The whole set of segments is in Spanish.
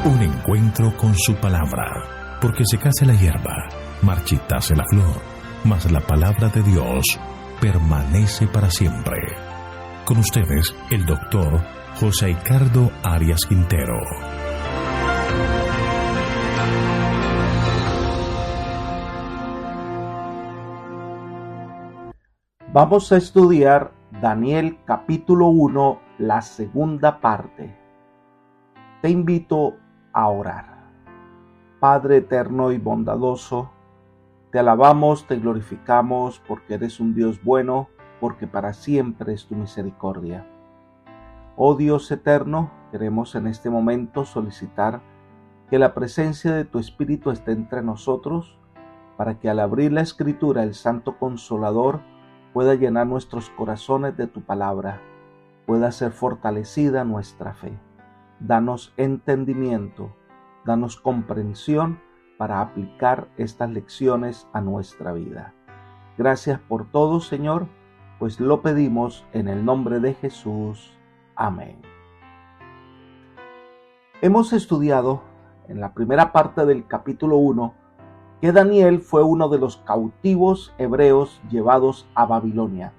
Un encuentro con su palabra, porque secase la hierba, marchitase la flor, mas la palabra de Dios permanece para siempre. Con ustedes, el doctor José Ricardo Arias Quintero. Vamos a estudiar Daniel capítulo 1, la segunda parte. Te invito a orar. Padre eterno y bondadoso, te alabamos, te glorificamos porque eres un Dios bueno, porque para siempre es tu misericordia. Oh Dios eterno, queremos en este momento solicitar que la presencia de tu Espíritu esté entre nosotros, para que al abrir la Escritura el Santo Consolador pueda llenar nuestros corazones de tu palabra, pueda ser fortalecida nuestra fe. Danos entendimiento, danos comprensión para aplicar estas lecciones a nuestra vida. Gracias por todo, Señor, pues lo pedimos en el nombre de Jesús. Amén. Hemos estudiado en la primera parte del capítulo 1 que Daniel fue uno de los cautivos hebreos llevados a Babilonia.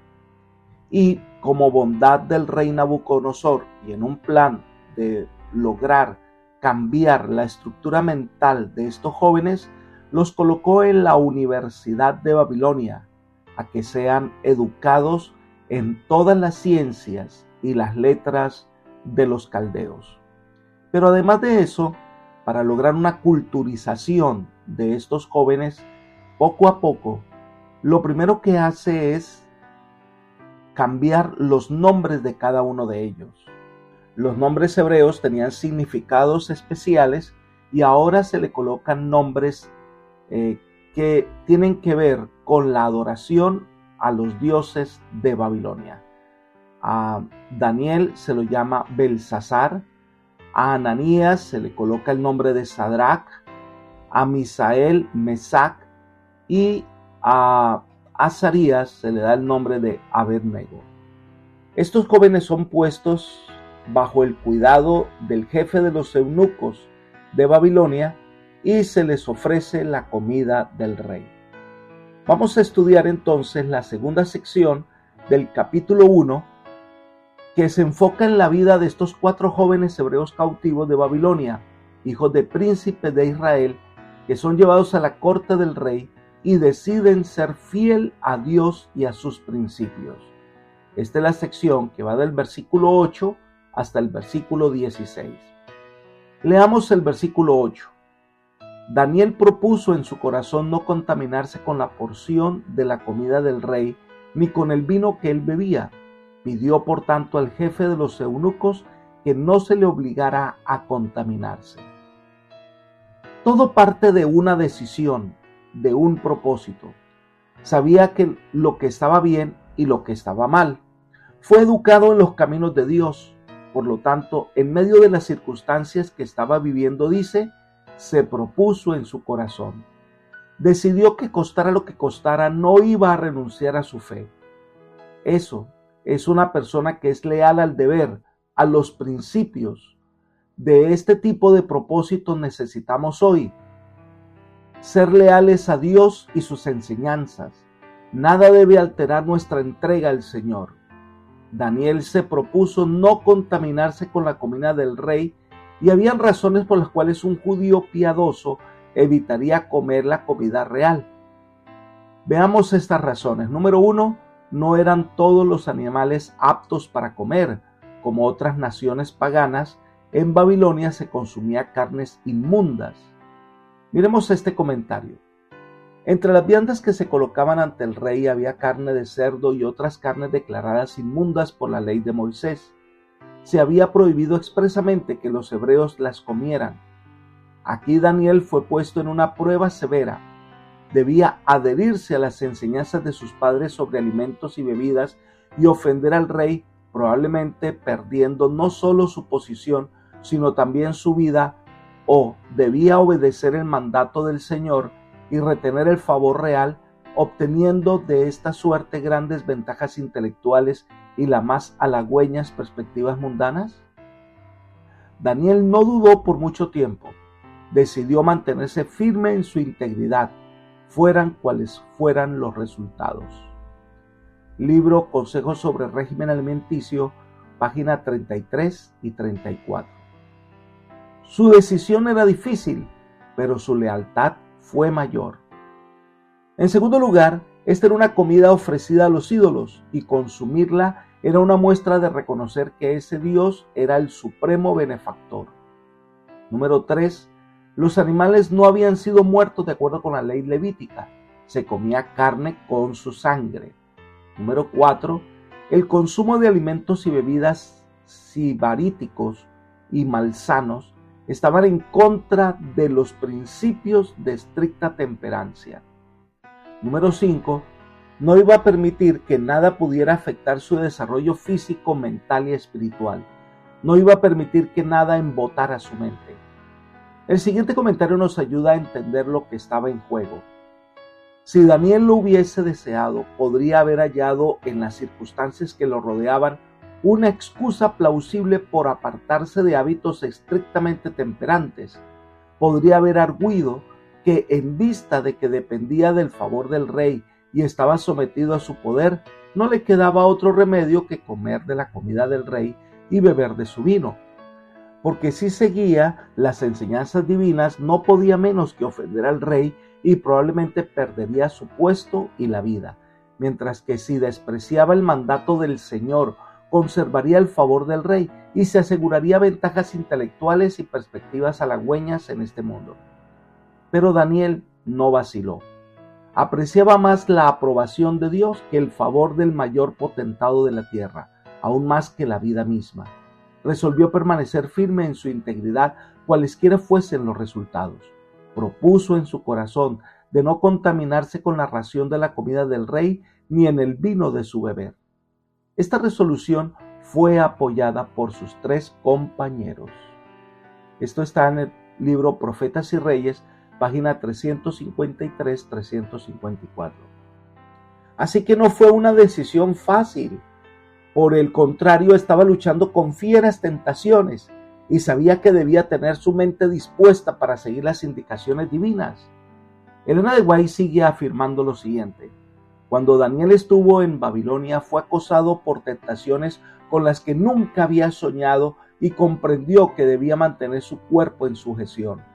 Y como bondad del rey Nabucodonosor y en un plan de lograr cambiar la estructura mental de estos jóvenes, los colocó en la Universidad de Babilonia, a que sean educados en todas las ciencias y las letras de los caldeos. Pero además de eso, para lograr una culturización de estos jóvenes, poco a poco, lo primero que hace es cambiar los nombres de cada uno de ellos. Los nombres hebreos tenían significados especiales y ahora se le colocan nombres que tienen que ver con la adoración a los dioses de Babilonia. A Daniel se lo llama Belsasar, a Ananías se le coloca el nombre de Sadrach, a Misael, Mesac, y a Azarías se le da el nombre de Abednego. Estos jóvenes son puestos bajo el cuidado del jefe de los eunucos de Babilonia y se les ofrece la comida del rey. Vamos a estudiar entonces la segunda sección del capítulo 1, que se enfoca en la vida de estos 4 jóvenes hebreos cautivos de Babilonia, hijos de príncipes de Israel, que son llevados a la corte del rey y deciden ser fiel a Dios y a sus principios. Esta es la sección que va del versículo 8 hasta el versículo 16. Leamos el versículo 8. Daniel propuso en su corazón no contaminarse con la porción de la comida del rey, ni con el vino que él bebía. Pidió por tanto al jefe de los eunucos que no se le obligara a contaminarse. Todo parte de una decisión, de un propósito. Sabía que lo que estaba bien y lo que estaba mal. Fue educado en los caminos de Dios. Por lo tanto, en medio de las circunstancias que estaba viviendo, dice, se propuso en su corazón. Decidió que costara lo que costara, no iba a renunciar a su fe. Eso es una persona que es leal al deber, a los principios. De este tipo de propósitos necesitamos hoy. Ser leales a Dios y sus enseñanzas. Nada debe alterar nuestra entrega al Señor. Daniel se propuso no contaminarse con la comida del rey y habían razones por las cuales un judío piadoso evitaría comer la comida real. Veamos estas razones. Número 1, no eran todos los animales aptos para comer. Como otras naciones paganas, en Babilonia se consumía carnes inmundas. Miremos este comentario. Entre las viandas que se colocaban ante el rey había carne de cerdo y otras carnes declaradas inmundas por la ley de Moisés. Se había prohibido expresamente que los hebreos las comieran. Aquí Daniel fue puesto en una prueba severa. Debía adherirse a las enseñanzas de sus padres sobre alimentos y bebidas y ofender al rey, probablemente perdiendo no solo su posición, sino también su vida, o debía obedecer el mandato del Señor y retener el favor real, obteniendo de esta suerte grandes ventajas intelectuales y las más halagüeñas perspectivas mundanas? Daniel no dudó por mucho tiempo. Decidió mantenerse firme en su integridad, fueran cuales fueran los resultados. Libro Consejos sobre Régimen Alimenticio, página 33 y 34. Su decisión era difícil, pero su lealtad fue mayor. En segundo lugar, esta era una comida ofrecida a los ídolos, y consumirla era una muestra de reconocer que ese Dios era el supremo benefactor. Número 3. Los animales no habían sido muertos de acuerdo con la ley levítica. Se comía carne con su sangre. Número 4. El consumo de alimentos y bebidas sibaríticos y malsanos estaban en contra de los principios de estricta temperancia. Número 5. No iba a permitir que nada pudiera afectar su desarrollo físico, mental y espiritual. No iba a permitir que nada embotara su mente. El siguiente comentario nos ayuda a entender lo que estaba en juego. Si Daniel lo hubiese deseado, podría haber hallado en las circunstancias que lo rodeaban una excusa plausible por apartarse de hábitos estrictamente temperantes. Podría haber arguido que en vista de que dependía del favor del rey y estaba sometido a su poder, no le quedaba otro remedio que comer de la comida del rey y beber de su vino. Porque si seguía las enseñanzas divinas, no podía menos que ofender al rey y probablemente perdería su puesto y la vida, mientras que si despreciaba el mandato del Señor, conservaría el favor del rey y se aseguraría ventajas intelectuales y perspectivas halagüeñas en este mundo. Pero Daniel no vaciló. Apreciaba más la aprobación de Dios que el favor del mayor potentado de la tierra, aún más que la vida misma. Resolvió permanecer firme en su integridad, cualesquiera fuesen los resultados. Propuso en su corazón de no contaminarse con la ración de la comida del rey ni en el vino de su beber. Esta resolución fue apoyada por sus 3 compañeros. Esto está en el libro Profetas y Reyes, página 353-354. Así que no fue una decisión fácil. Por el contrario, estaba luchando con fieras tentaciones y sabía que debía tener su mente dispuesta para seguir las indicaciones divinas. Elena de White sigue afirmando lo siguiente: cuando Daniel estuvo en Babilonia fue acosado por tentaciones con las que nunca había soñado y comprendió que debía mantener su cuerpo en sujeción.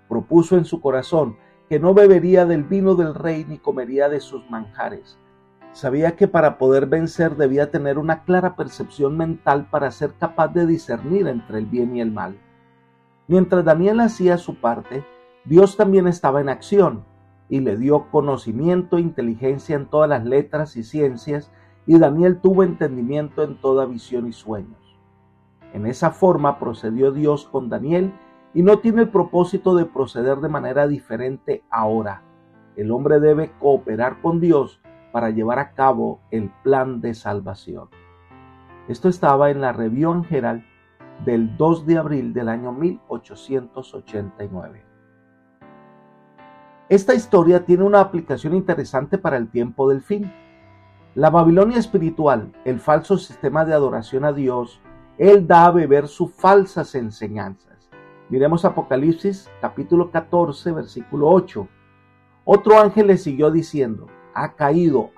Propuso en su corazón que no bebería del vino del rey ni comería de sus manjares. Sabía que para poder vencer debía tener una clara percepción mental para ser capaz de discernir entre el bien y el mal. Mientras Daniel hacía su parte, Dios también estaba en acción y le dio conocimiento e inteligencia en todas las letras y ciencias, y Daniel tuvo entendimiento en toda visión y sueños. En esa forma procedió Dios con Daniel y no tiene el propósito de proceder de manera diferente ahora. El hombre debe cooperar con Dios para llevar a cabo el plan de salvación. Esto estaba en la Review and Herald del 2 de abril del año 1889. Esta historia tiene una aplicación interesante para el tiempo del fin. La Babilonia espiritual, el falso sistema de adoración a Dios, Él da a beber sus falsas enseñanzas. Miremos Apocalipsis capítulo 14, versículo 8. Otro ángel le siguió diciendo: ha caído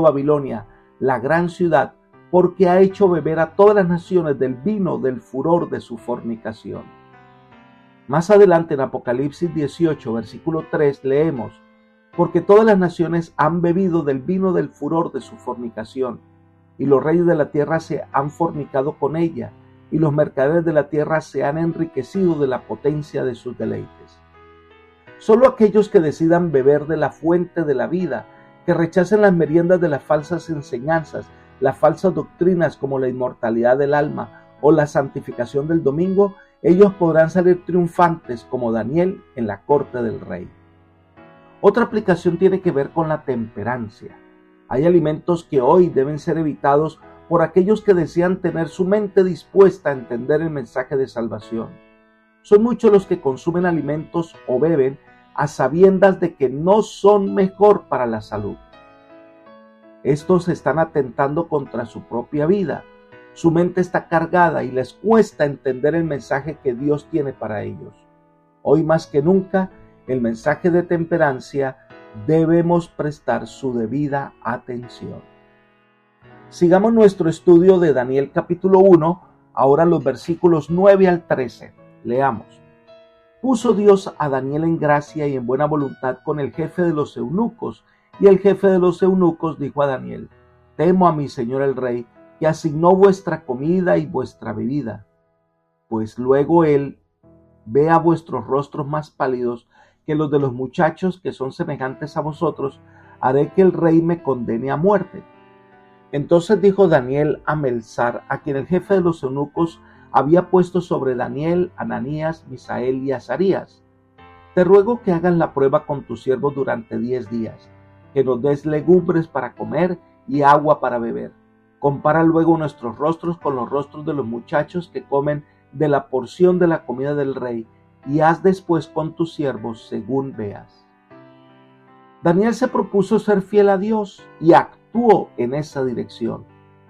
Babilonia, la gran ciudad, porque ha hecho beber a todas las naciones del vino del furor de su fornicación. Más adelante en Apocalipsis 18, versículo 3, leemos: porque todas las naciones han bebido del vino del furor de su fornicación, y los reyes de la tierra se han fornicado con ella, y los mercaderes de la tierra se han enriquecido de la potencia de sus deleites. Solo aquellos que decidan beber de la fuente de la vida, que rechacen las meriendas de las falsas enseñanzas, las falsas doctrinas como la inmortalidad del alma o la santificación del domingo, ellos podrán salir triunfantes como Daniel en la corte del rey. Otra aplicación tiene que ver con la temperancia. Hay alimentos que hoy deben ser evitados por aquellos que desean tener su mente dispuesta a entender el mensaje de salvación. Son muchos los que consumen alimentos o beben a sabiendas de que no son mejor para la salud. Estos están atentando contra su propia vida. su mente está cargada y les cuesta entender el mensaje que Dios tiene para ellos. Hoy más que nunca, el mensaje de temperancia debemos prestar su debida atención. Sigamos nuestro estudio de Daniel capítulo 1, ahora los versículos 9 al 13. Leamos. Puso Dios a Daniel en gracia y en buena voluntad con el jefe de los eunucos, y el jefe de los eunucos dijo a Daniel: temo a mi señor el rey, que asignó vuestra comida y vuestra bebida. Pues luego él vea vuestros rostros más pálidos que los de los muchachos que son semejantes a vosotros, haré que el rey me condene a muerte. Entonces dijo Daniel a Melzar, a quien el jefe de los eunucos había puesto sobre Daniel, Ananías, Misael y Azarías: te ruego que hagas la prueba con tus siervos durante 10 días, que nos des legumbres para comer y agua para beber. Compara luego nuestros rostros con los rostros de los muchachos que comen de la porción de la comida del rey, y haz después con tus siervos según veas. Daniel se propuso ser fiel a Dios y actuó en esa dirección.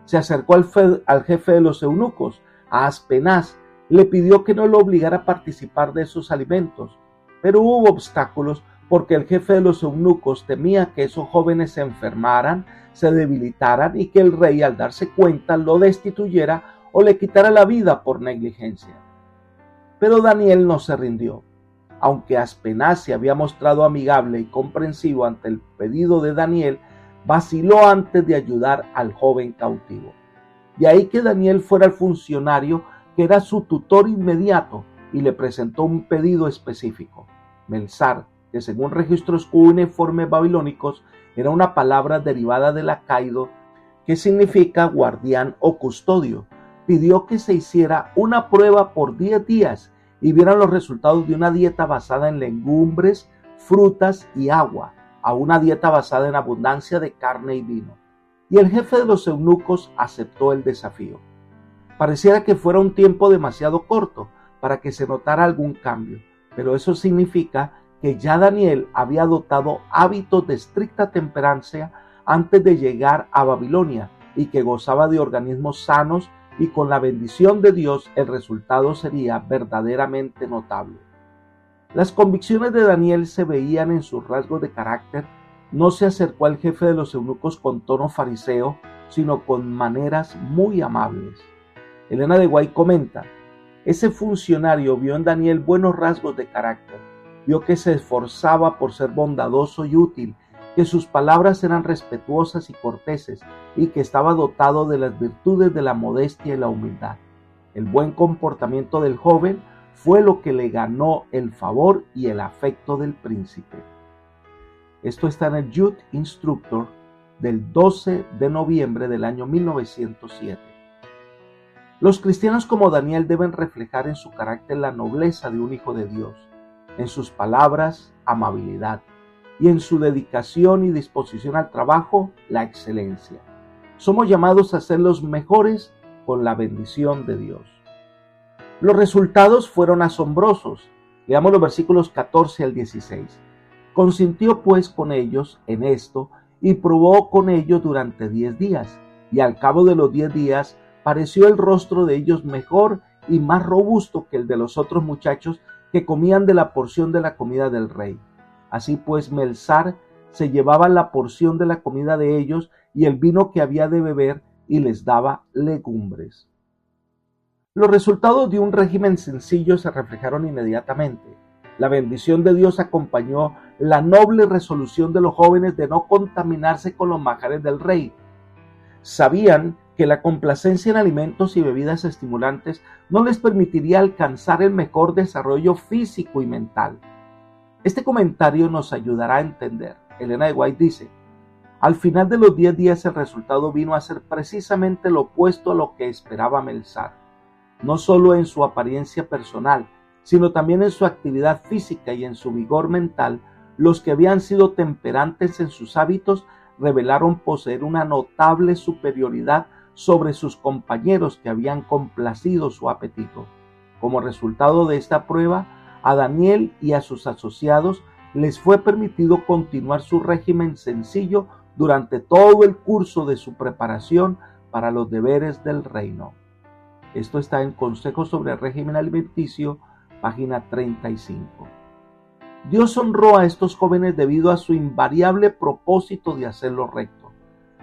Se acercó al jefe de los eunucos, a Aspenaz, le pidió que no lo obligara a participar de esos alimentos, pero hubo obstáculos porque el jefe de los eunucos temía que esos jóvenes se enfermaran, se debilitaran y que el rey, al darse cuenta, lo destituyera o le quitara la vida por negligencia. Pero Daniel no se rindió. Aunque Aspenaz se había mostrado amigable y comprensivo ante el pedido de Daniel, vaciló antes de ayudar al joven cautivo. De ahí que Daniel fuera el funcionario que era su tutor inmediato y le presentó un pedido específico. Melzar, que según registros cuneiformes babilónicos era una palabra derivada del acaido que significa guardián o custodio, pidió que se hiciera una prueba por 10 días y vieran los resultados de una dieta basada en legumbres, frutas y agua, a una dieta basada en abundancia de carne y vino. Y el jefe de los eunucos aceptó el desafío. Pareciera que fuera un tiempo demasiado corto para que se notara algún cambio, pero eso significa que ya Daniel había adoptado hábitos de estricta temperancia antes de llegar a Babilonia y que gozaba de organismos sanos, y con la bendición de Dios el resultado sería verdaderamente notable. Las convicciones de Daniel se veían en sus rasgos de carácter. No se acercó al jefe de los eunucos con tono fariseo, sino con maneras muy amables. Elena de White comenta: ese funcionario vio en Daniel buenos rasgos de carácter, vio que se esforzaba por ser bondadoso y útil, que sus palabras eran respetuosas y corteses, y que estaba dotado de las virtudes de la modestia y la humildad. El buen comportamiento del joven fue lo que le ganó el favor y el afecto del príncipe. Esto está en el Youth Instructor del 12 de noviembre del año 1907. Los cristianos como Daniel deben reflejar en su carácter la nobleza de un hijo de Dios, en sus palabras, amabilidad, y en su dedicación y disposición al trabajo, la excelencia. Somos llamados a ser los mejores con la bendición de Dios. Los resultados fueron asombrosos. Leamos los versículos 14 al 16. Consintió pues con ellos en esto y probó con ellos durante 10 días, y al cabo de los 10 días pareció el rostro de ellos mejor y más robusto que el de los otros muchachos que comían de la porción de la comida del rey. Así pues Melzar se llevaba la porción de la comida de ellos y el vino que había de beber, y les daba legumbres. Los resultados de un régimen sencillo se reflejaron inmediatamente. La bendición de Dios acompañó la noble resolución de los jóvenes de no contaminarse con los manjares del rey. Sabían que la complacencia en alimentos y bebidas estimulantes no les permitiría alcanzar el mejor desarrollo físico y mental. Este comentario nos ayudará a entender. Elena de White dice: al final de los 10 días el resultado vino a ser precisamente lo opuesto a lo que esperaba Melzar, no solo en su apariencia personal, sino también en su actividad física y en su vigor mental. Los que habían sido temperantes en sus hábitos revelaron poseer una notable superioridad sobre sus compañeros que habían complacido su apetito. Como resultado de esta prueba, a Daniel y a sus asociados les fue permitido continuar su régimen sencillo durante todo el curso de su preparación para los deberes del reino. Esto está en Consejos sobre el régimen alimenticio, página 35. Dios honró a estos jóvenes debido a su invariable propósito de hacer lo recto.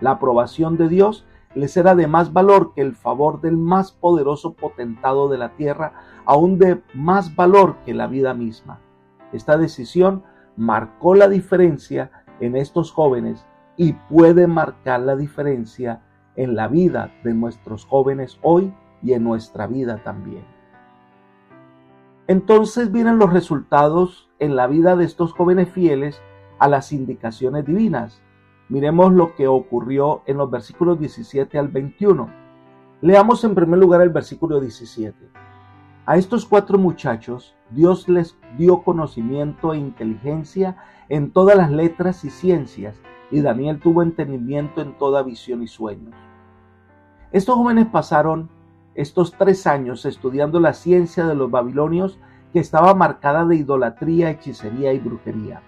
La aprobación de Dios les era de más valor que el favor del más poderoso potentado de la tierra, aún de más valor que la vida misma. Esta decisión marcó la diferencia en estos jóvenes y puede marcar la diferencia en la vida de nuestros jóvenes hoy y en nuestra vida también. Entonces vienen los resultados en la vida de estos jóvenes fieles a las indicaciones divinas. Miremos lo que ocurrió en los versículos 17 al 21. Leamos en primer lugar el versículo 17. A estos 4 muchachos Dios les dio conocimiento e inteligencia en todas las letras y ciencias, y Daniel tuvo entendimiento en toda visión y sueños. Estos jóvenes pasaron estos 3 años estudiando la ciencia de los babilonios, que estaba marcada de idolatría, hechicería y brujería.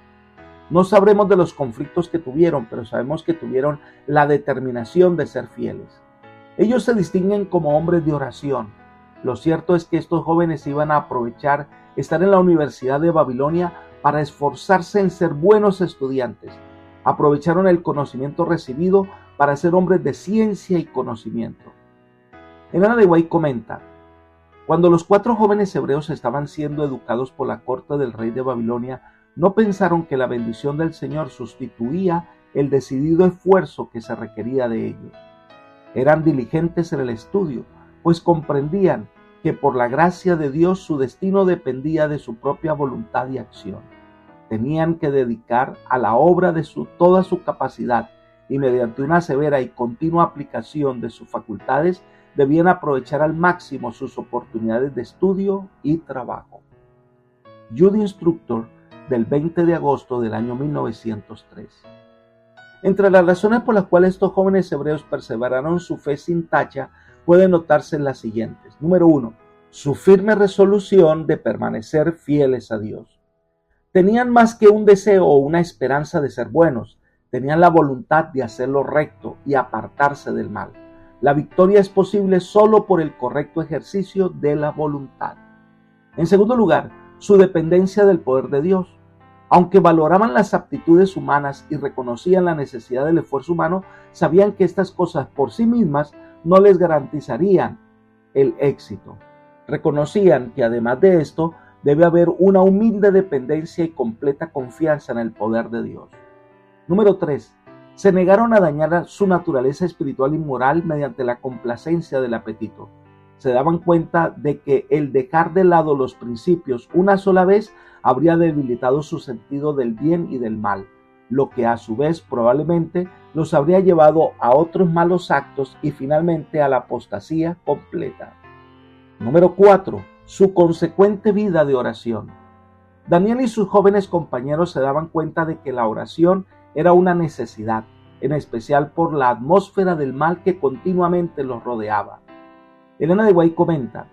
No sabremos de los conflictos que tuvieron, pero sabemos que tuvieron la determinación de ser fieles. Ellos se distinguen como hombres de oración. Lo cierto es que estos jóvenes iban a aprovechar estar en la Universidad de Babilonia para esforzarse en ser buenos estudiantes. Aprovecharon el conocimiento recibido para ser hombres de ciencia y conocimiento. Elena de White comenta: cuando los 4 jóvenes hebreos estaban siendo educados por la corte del rey de Babilonia, no pensaron que la bendición del Señor sustituía el decidido esfuerzo que se requería de ellos. Eran diligentes en el estudio, pues comprendían que por la gracia de Dios su destino dependía de su propia voluntad y acción. Tenían que dedicar a la obra de toda su capacidad, y mediante una severa y continua aplicación de sus facultades debían aprovechar al máximo sus oportunidades de estudio y trabajo. Jude Instructor, del 20 de agosto del año 1903. Entre las razones por las cuales estos jóvenes hebreos perseveraron su fe sin tacha, pueden notarse las siguientes. Número 1. Su firme resolución de permanecer fieles a Dios. Tenían más que un deseo o una esperanza de ser buenos, tenían la voluntad de hacer lo recto y apartarse del mal. La victoria es posible solo por el correcto ejercicio de la voluntad. En segundo lugar, su dependencia del poder de Dios. Aunque valoraban las aptitudes humanas y reconocían la necesidad del esfuerzo humano, sabían que estas cosas por sí mismas no les garantizarían el éxito. Reconocían que además de esto, debe haber una humilde dependencia y completa confianza en el poder de Dios. Número 3. Se negaron a dañar su naturaleza espiritual y moral mediante la complacencia del apetito. Se daban cuenta de que el dejar de lado los principios una sola vez habría debilitado su sentido del bien y del mal, lo que a su vez probablemente los habría llevado a otros malos actos y finalmente a la apostasía completa. Número 4. Su consecuente vida de oración. Daniel y sus jóvenes compañeros se daban cuenta de que la oración era una necesidad, en especial por la atmósfera del mal que continuamente los rodeaba. Elena de White comenta: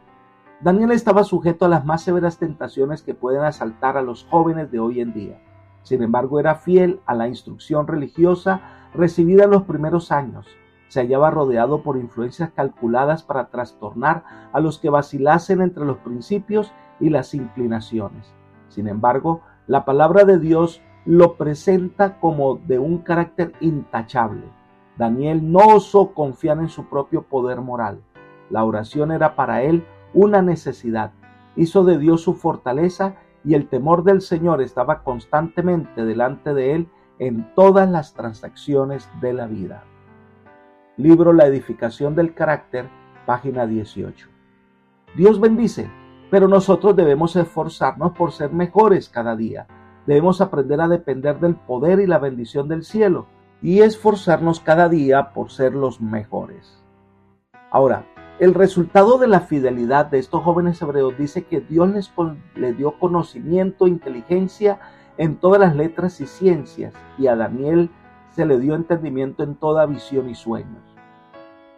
Daniel estaba sujeto a las más severas tentaciones que pueden asaltar a los jóvenes de hoy en día. Sin embargo, era fiel a la instrucción religiosa recibida en los primeros años. Se hallaba rodeado por influencias calculadas para trastornar a los que vacilasen entre los principios y las inclinaciones. Sin embargo, la palabra de Dios lo presenta como de un carácter intachable. Daniel no osó confiar en su propio poder moral. La oración era para él una necesidad. Hizo de Dios su fortaleza y el temor del Señor estaba constantemente delante de él en todas las transacciones de la vida. Libro La edificación del carácter, página 18. Dios bendice, pero nosotros debemos esforzarnos por ser mejores cada día. Debemos aprender a depender del poder y la bendición del cielo y esforzarnos cada día por ser los mejores. Ahora, el resultado de la fidelidad de estos jóvenes hebreos dice que Dios les dio conocimiento e inteligencia en todas las letras y ciencias, y a Daniel se le dio entendimiento en toda visión y sueños.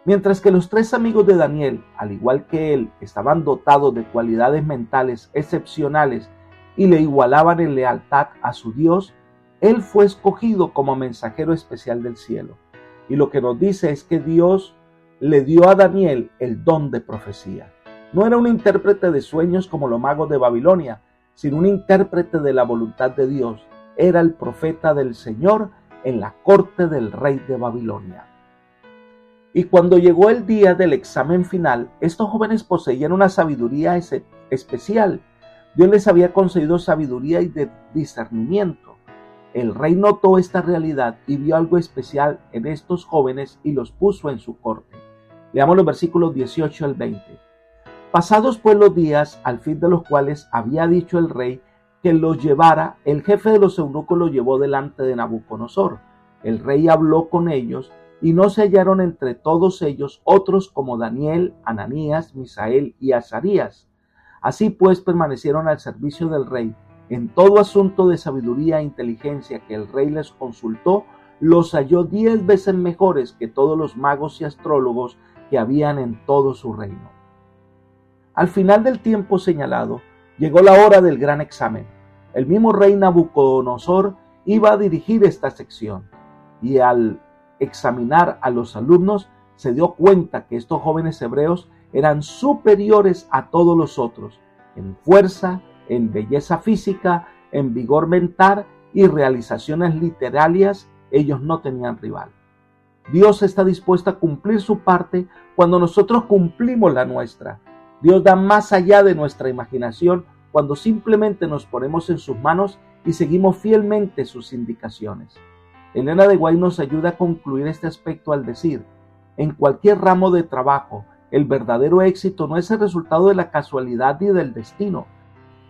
Mientras que los 3 amigos de Daniel, al igual que él, estaban dotados de cualidades mentales excepcionales y le igualaban en lealtad a su Dios, él fue escogido como mensajero especial del cielo. Y lo que nos dice es que Dios le dio a Daniel el don de profecía. No era un intérprete de sueños como los magos de Babilonia, sino un intérprete de la voluntad de Dios. Era el profeta del Señor en la corte del rey de Babilonia. Y cuando llegó el día del examen final, estos jóvenes poseían una sabiduría especial. Dios les había concedido sabiduría y discernimiento. El rey notó esta realidad y vio algo especial en estos jóvenes y los puso en su corte. Leamos los versículos 18 al 20. Pasados pues los días, al fin de los cuales había dicho el rey que los llevara, el jefe de los eunucos los llevó delante de Nabucodonosor. El rey habló con ellos y no se hallaron entre todos ellos otros como Daniel, Ananías, Misael y Azarías. Así pues permanecieron al servicio del rey. En todo asunto de sabiduría e inteligencia que el rey les consultó, los halló 10 veces mejores que todos los magos y astrólogos que habían en todo su reino. Al final del tiempo señalado, llegó la hora del gran examen. El mismo rey Nabucodonosor iba a dirigir esta sección, y al examinar a los alumnos, se dio cuenta que estos jóvenes hebreos eran superiores a todos los otros, en fuerza, en belleza física, en vigor mental y realizaciones literarias. Ellos no tenían rival. Dios está dispuesto a cumplir su parte cuando nosotros cumplimos la nuestra. Dios da más allá de nuestra imaginación cuando simplemente nos ponemos en sus manos y seguimos fielmente sus indicaciones. Elena de White nos ayuda a concluir este aspecto al decir: en cualquier ramo de trabajo, el verdadero éxito no es el resultado de la casualidad ni del destino.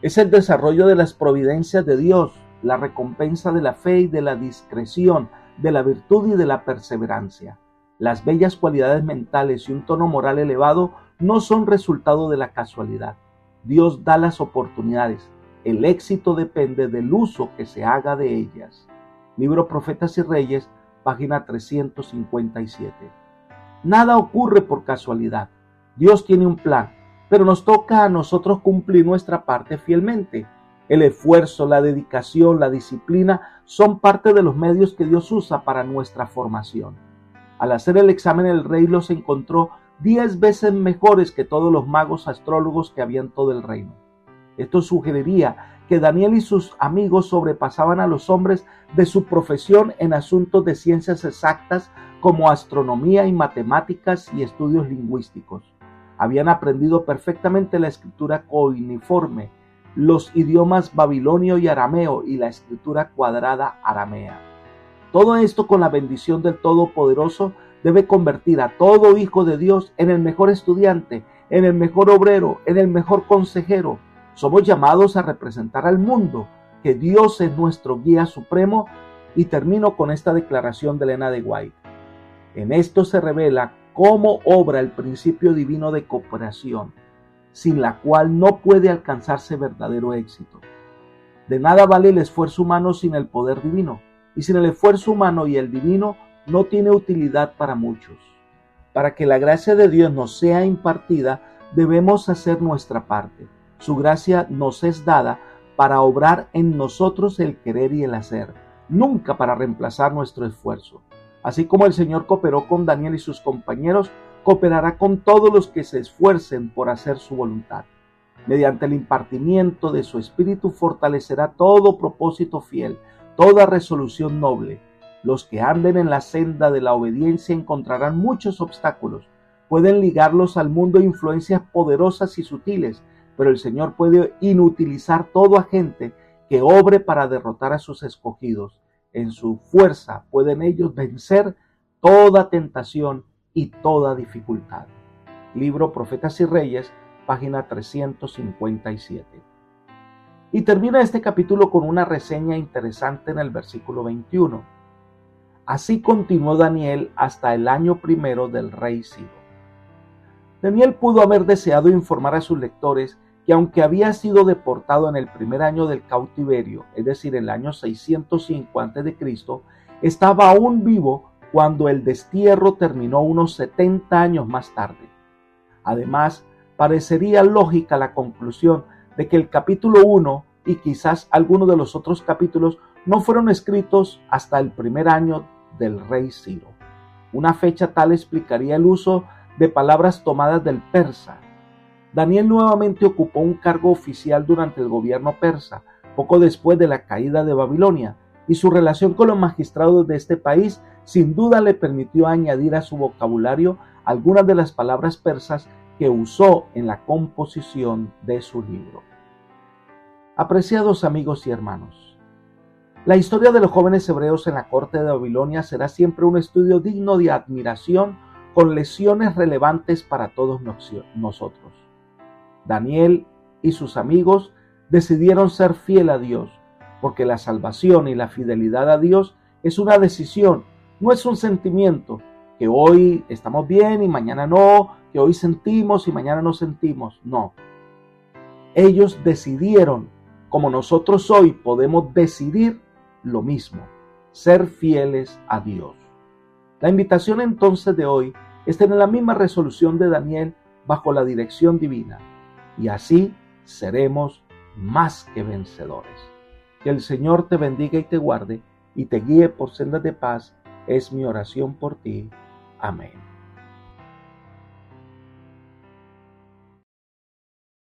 Es el desarrollo de las providencias de Dios, la recompensa de la fe y de la discreción, de la virtud y de la perseverancia. Las bellas cualidades mentales y un tono moral elevado no son resultado de la casualidad. Dios da las oportunidades. El éxito depende del uso que se haga de ellas. Libro Profetas y Reyes, página 357. Nada ocurre por casualidad. Dios tiene un plan, pero nos toca a nosotros cumplir nuestra parte fielmente. El esfuerzo, la dedicación, la disciplina son parte de los medios que Dios usa para nuestra formación. Al hacer el examen, el rey los encontró 10 veces mejores que todos los magos astrólogos que había en todo el reino. Esto sugeriría que Daniel y sus amigos sobrepasaban a los hombres de su profesión en asuntos de ciencias exactas como astronomía y matemáticas y estudios lingüísticos. Habían aprendido perfectamente la escritura coiniforme, los idiomas babilonio y arameo y la escritura cuadrada aramea. Todo esto, con la bendición del Todopoderoso, debe convertir a todo hijo de Dios en el mejor estudiante, en el mejor obrero, en el mejor consejero. Somos llamados a representar al mundo, que Dios es nuestro guía supremo. Y termino con esta declaración de Elena de White. En esto se revela cómo obra el principio divino de cooperación, sin la cual no puede alcanzarse verdadero éxito. De nada vale el esfuerzo humano sin el poder divino, y sin el esfuerzo humano y el divino no tiene utilidad para muchos. Para que la gracia de Dios nos sea impartida, debemos hacer nuestra parte. Su gracia nos es dada para obrar en nosotros el querer y el hacer, nunca para reemplazar nuestro esfuerzo. Así como el Señor cooperó con Daniel y sus compañeros, cooperará con todos los que se esfuercen por hacer su voluntad. Mediante el impartimiento de su Espíritu fortalecerá todo propósito fiel, toda resolución noble. Los que anden en la senda de la obediencia encontrarán muchos obstáculos. Pueden ligarlos al mundo influencias poderosas y sutiles, pero el Señor puede inutilizar todo agente que obre para derrotar a sus escogidos. En su fuerza pueden ellos vencer toda tentación y toda dificultad. Libro Profetas y Reyes, página 357. Y termina este capítulo con una reseña interesante en el versículo 21. Así continuó Daniel hasta el año primero del rey Ciro. Daniel pudo haber deseado informar a sus lectores que aunque había sido deportado en el primer año del cautiverio, es decir, el año 605 a.C., estaba aún vivo cuando el destierro terminó unos 70 años más tarde. Además, parecería lógica la conclusión de que el capítulo 1 y quizás algunos de los otros capítulos no fueron escritos hasta el primer año del rey Ciro. Una fecha tal explicaría el uso de palabras tomadas del persa. Daniel nuevamente ocupó un cargo oficial durante el gobierno persa, poco después de la caída de Babilonia, y su relación con los magistrados de este país sin duda le permitió añadir a su vocabulario algunas de las palabras persas que usó en la composición de su libro. Apreciados amigos y hermanos, la historia de los jóvenes hebreos en la corte de Babilonia será siempre un estudio digno de admiración con lecciones relevantes para todos nosotros. Daniel y sus amigos decidieron ser fiel a Dios, porque la salvación y la fidelidad a Dios es una decisión, no es un sentimiento, que hoy estamos bien y mañana no, que hoy sentimos y mañana no sentimos, no. Ellos decidieron, como nosotros hoy podemos decidir lo mismo, ser fieles a Dios. La invitación entonces de hoy es tener la misma resolución de Daniel bajo la dirección divina, y así seremos más que vencedores. Que el Señor te bendiga y te guarde y te guíe por sendas de paz, es mi oración por ti. Amén.